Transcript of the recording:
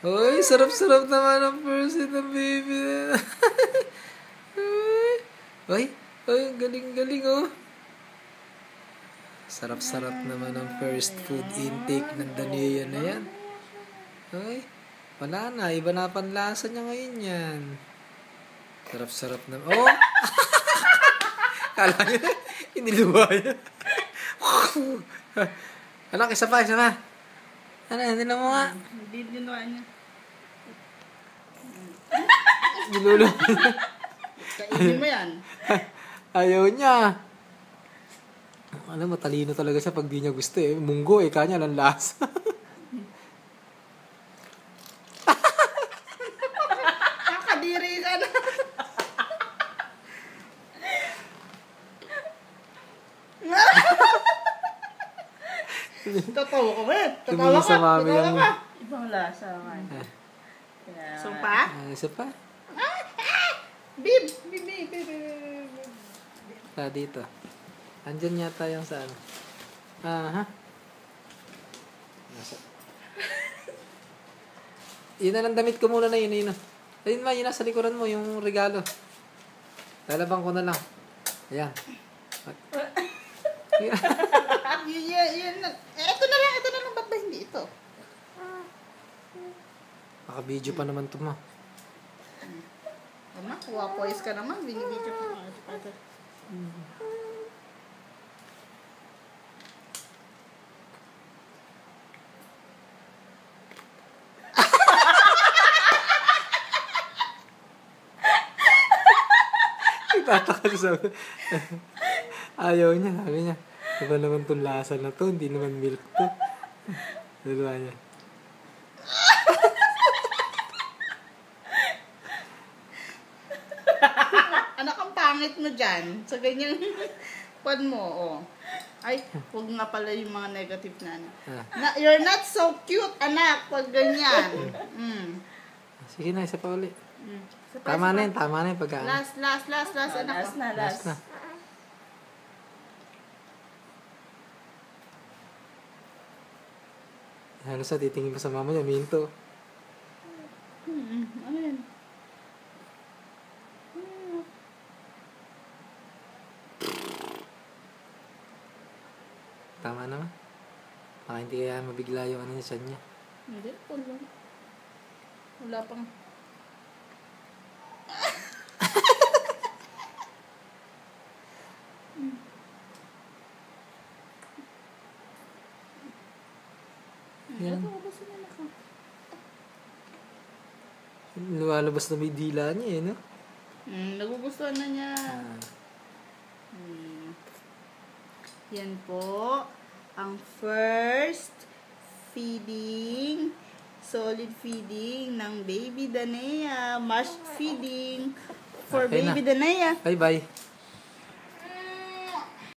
Uy, sarap-sarap naman ang first hit ng baby. Uy, galing-galing oh. Sarap-sarap naman ang first food intake ng Dania na yan. Uy, wala na. Iba na panlasa niya ngayon yan. Sarap-sarap naman. Oh! Kala niya, iniluwa niya. Anak, isa pa. Ano, hindi na mo nga. Hindi dinuwa niya. Nilulo. Kainin mo yan. Ayaw niya. Alam, matalino talaga siya pag di niya gusto eh. Munggo eh, kanya lang lasa. Kakadiri ka na. Totoo ka ba? Totoo Tumingin sa mami Totoo yung- ka. Ibang lasa man. Sumpa? Isa pa. Bib. Dito. Andyan yata yung sa ano. Aha. Nasa. Yun na lang damit ko muna na yun. Ayun ma, yun nasa likuran mo, yung regalo. Lalabang ko na lang. Ayan. Yan. Ito na lang. Ba't ba hindi ito? Naka-video pa naman ito ma. Ama, wapoys ka naman. Binibidyo ko. Tataka sa ayaw niya, sabi niya. Diba naman itong lasa na to, hindi naman milk to. Diba niya. Anak, ang pangit mo dyan. Sa ganyang pan mo, oh. Ay, huwag nga pala yung mga negative na ano. You're not so cute, anak, pag ganyan. Sige na, isa pa uli. Isa pa, Tama isa pa. na yung pagkaan. Last, anak. Last na. Halos sa titingin pa sa mama niya, minto. Ano yan? Tama naman. Baka hindi kaya mabigla yung ano niya sa niya. Hindi, wala pang... Yan. Ito, ubusin na ako. Lumalabas na may dila niya eh, no? Nagugustuhan na niya. Yan po ang first feeding, solid feeding ng baby Dania. Mash feeding for Okay na. baby Dania. Bye-bye.